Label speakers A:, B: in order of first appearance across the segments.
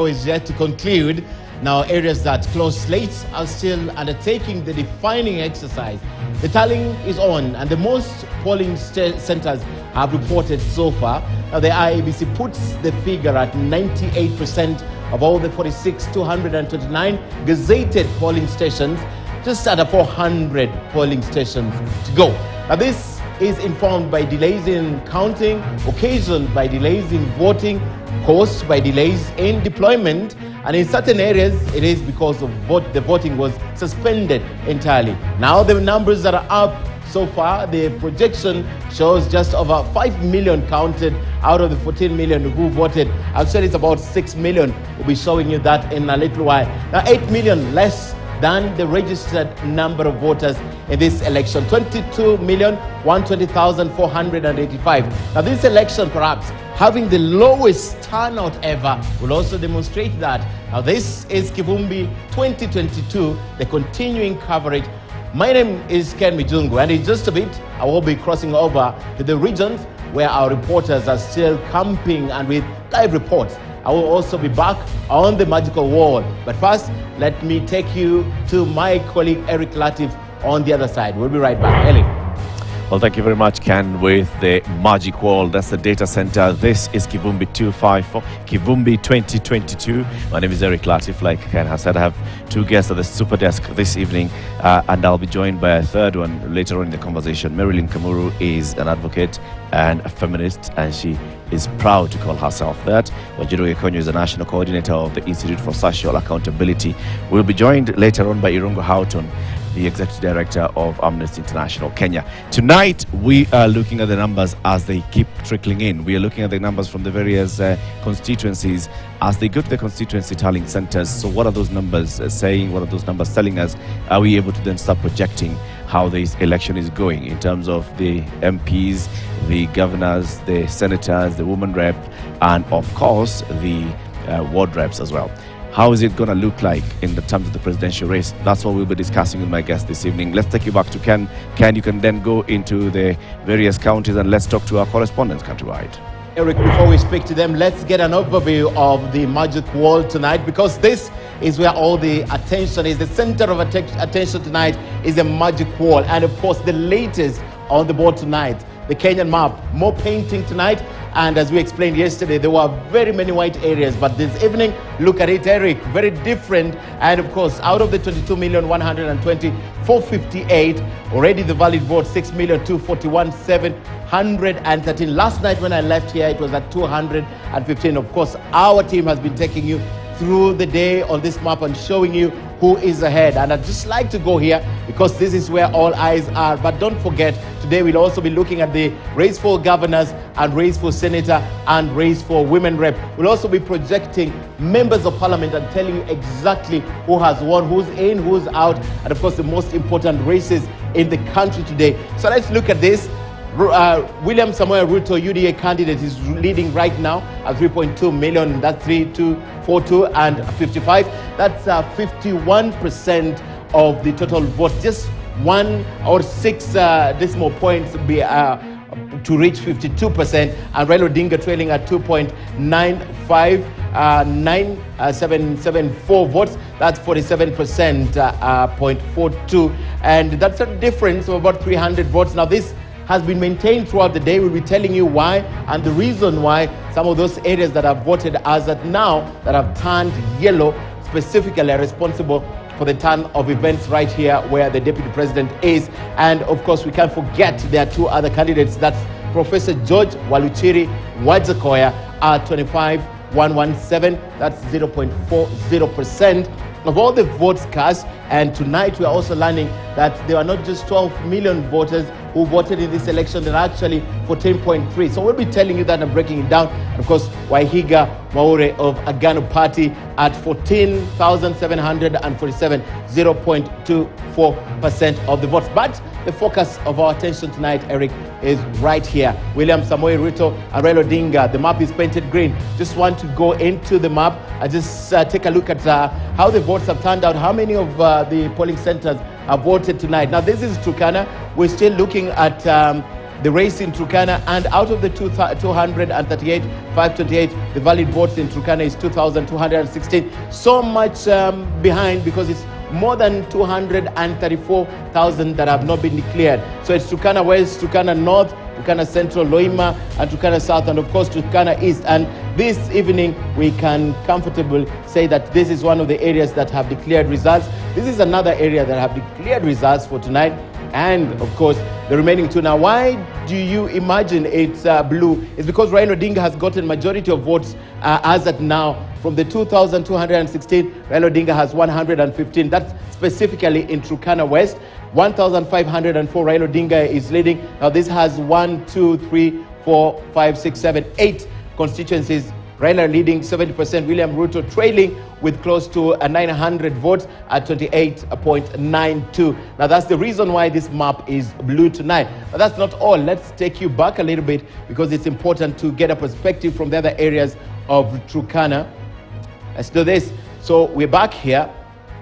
A: is yet to conclude. Now, areas that close slates are still undertaking the defining exercise. The tallying is on, and the most polling centers have reported so far. Now, the IEBC puts the figure at 98% of all the 46,229 gazetted polling stations, just under 400 polling stations to go. Now, this is informed by delays in counting, occasioned by delays in voting, caused by delays in deployment, and in certain areas it is because of the voting was suspended entirely. Now the numbers that are up so far, the projection shows just over 5 million counted out of the 14 million who voted. Actually, it's about 6 million. We'll be showing you that in a little while. Now 8 million less than the registered number of voters in this election, 22,120,485. Now this election, perhaps having the lowest turnout ever, will also demonstrate that. Now this is Kivumbi 2022, the continuing coverage. My name is Ken Mijungu, and in just a bit I will be crossing over to the regions where our reporters are still camping and with live reports. I will also be back on the magical wall. But first, let me take you to my colleague Eric Latif on the other side. We'll be right back. Eric.
B: Well, thank you very much, Ken, with the magic wall. That's the data center. This is Kivumbi 254, Kivumbi 2022. My name is Eric Latif. Like Ken has said, I have two guests at the super desk this evening, and I'll be joined by a third one later on in the conversation. Marilyn Kamuru is an advocate and a feminist, and she is proud to call herself that. Wajiro Gekonyo is the national coordinator of the Institute for Social Accountability. We'll be joined later on by Irungo Houghton, the executive director of Amnesty International Kenya. Tonight, we are looking at the numbers as they keep trickling in. We are looking at the numbers from the various constituencies as they go to the constituency tallying centers. So what are those numbers saying? What are those numbers telling us? Are we able to then start projecting how this election is going in terms of the MPs, the governors, the senators, the women rep, and of course, the ward reps as well? How is it going to look like in the terms of the presidential race? That's what we'll be discussing with my guest this evening. Let's take you back to Ken. Ken, you can then go into the various counties and let's talk to our correspondents countrywide.
A: Eric, before we speak to them, let's get an overview of the magic wall tonight, because this is where all the attention is. The center of attention tonight is the magic wall. And of course, the latest on the board tonight, the Kenyan map. More painting tonight, and as we explained yesterday, there were very many white areas, but this evening, look at it, Eric, very different. And of course, out of the 22,120,458, already the valid vote, 6,241,713. Last night when I left here, it was at 215. Of course, our team has been taking you through the day on this map and showing you who is ahead. And I'd just like to go here because this is where all eyes are. But don't forget, today we'll also be looking at the race for governors and race for senator and race for women rep. We'll also be projecting members of parliament and telling you exactly who has won, who's in, who's out, and of course the most important races in the country today. So let's look at this. William Samoei Ruto, UDA candidate, is leading right now at 3.2 million. That's 3242 and 55. That's 51% of the total votes. Just 1 or 6 decimal points to reach 52%. And Raila Odinga trailing at 2.95974 votes. That's 47.42, and that's a difference of about 300 votes. Now this has been maintained throughout the day. We'll be telling you why and the reason why some of those areas that have voted as at now that have turned yellow specifically are responsible for the turn of events right here where the deputy president is. And of course, we can't forget there are two other candidates. That's Professor George Waluchiri Wadzakoya at 25,117. That's 0.40% of all the votes cast. And tonight we are also learning that there are not just 12 million voters who voted in this election, there are actually 14.3. So we'll be telling you that and breaking it down. And of course, Waihiga Mwaure of Agano Party at 14,747, 0.24% of the votes. But the focus of our attention tonight, Eric, is right here. William Samoei Ruto and Raila Odinga. The map is painted green. Just want to go into the map and just take a look at how the votes have turned out, how many of the polling centers have voted tonight. Now, this is Turkana. We're still looking at the race in Turkana, and out of the 238, 528, the valid votes in Turkana is 2,216. So much behind, because it's more than 234,000 that have not been declared. So it's Turkana West, Turkana North, Turkana Central, Loima, and Turkana South, and of course Turkana East. And this evening we can comfortably say that this is one of the areas that have declared results. This is another area that have declared results for tonight, and of course the remaining two. Now, why do you imagine it's blue? It's because Raila Odinga has gotten majority of votes as at now. From the 2,216, Raila Odinga has 115. That's specifically in Turkana West. 1,504, Raila Odinga is leading. Now this has 1, 2, 3, 4, 5, 6, 7, 8 constituencies. Raila leading 70%, William Ruto trailing with close to 900 votes at 28.92. Now that's the reason why this map is blue tonight. But that's not all. Let's take you back a little bit, because it's important to get a perspective from the other areas of Turkana. Let's do this. So we're back here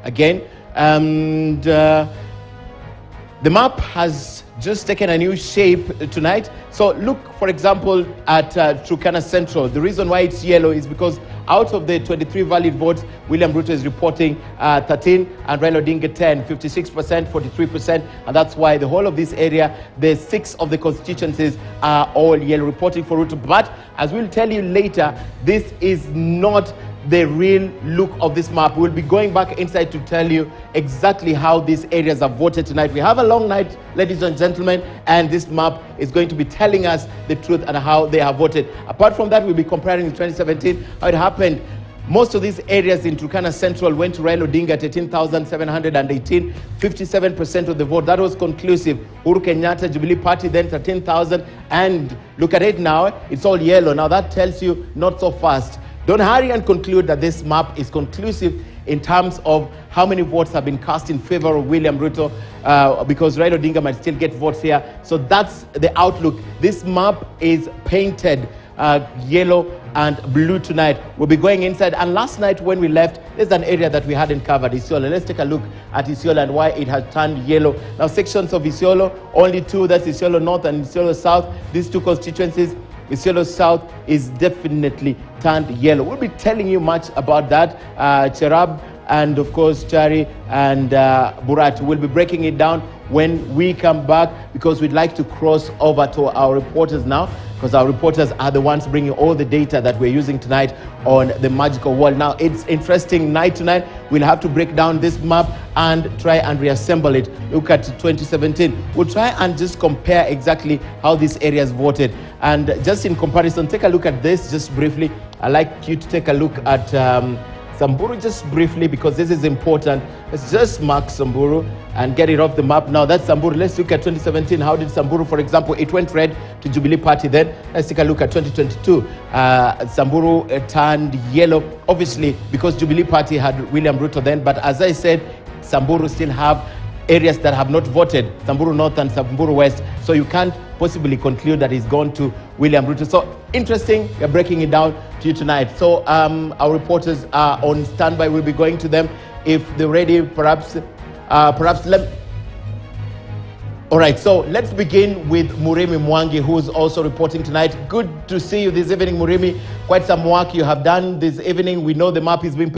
A: again, and the map has just taken a new shape tonight. So look, for example, at Turkana Central. The reason why it's yellow is because out of the 23 valid votes, William Ruto is reporting 13, and Raila Odinga 10, 56%, 43%, and that's why the whole of this area, the 6 of the constituencies are all yellow, reporting for Ruto. But as we'll tell you later, this is not the real look of this map. We'll be going back inside to tell you exactly how these areas have voted tonight. We have a long night, ladies and gentlemen, and this map is going to be telling us the truth and how they have voted. Apart from that, we'll be comparing in 2017 how it happened. Most of these areas in Turkana Central went to Raila Odinga at 18,718, 57% of the vote. That was conclusive. Uhuru Kenyatta, Jubilee Party, then 13,000. And look at it now, it's all yellow. Now that tells you not so fast. Don't hurry and conclude that this map is conclusive in terms of how many votes have been cast in favor of William Ruto, because Raila Odinga might still get votes here. So that's the outlook. This map is painted yellow and blue tonight. We'll be going inside. And last night when we left, there's an area that we hadn't covered, Isiolo. Let's take a look at Isiolo and why it has turned yellow. Now, sections of Isiolo, only 2, that's Isiolo North and Isiolo South. These 2 constituencies, Isiolo South is definitely turned yellow. We'll be telling you much about that. Cherab and of course Chari and Burat. We'll be breaking it down when we come back, because we'd like to cross over to our reporters now, because our reporters are the ones bringing all the data that we're using tonight on the magical wall. Now, it's interesting night tonight. We'll have to break down this map and try and reassemble it. Look at 2017. We'll try and just compare exactly how these areas voted. And just in comparison, take a look at this just briefly. I'd like you to take a look at Samburu just briefly, because this is important. Let's just mark Samburu and get it off the map. Now that's Samburu. Let's look at 2017. How did Samburu, for example, it went red to Jubilee Party then. Let's take a look at 2022. Samburu turned yellow, obviously, because Jubilee Party had William Ruto then. But as I said, Samburu still have areas that have not voted, Samburu North and Samburu West. So you can't possibly conclude that he's gone to William Ruto. So interesting, we're breaking it down to you tonight. So our reporters are on standby. We'll be going to them if they're ready. Perhaps all right, so let's begin with Murimi Mwangi, who's also reporting tonight. Good to see you this evening, Murimi. Quite some work you have done this evening. We know the map is being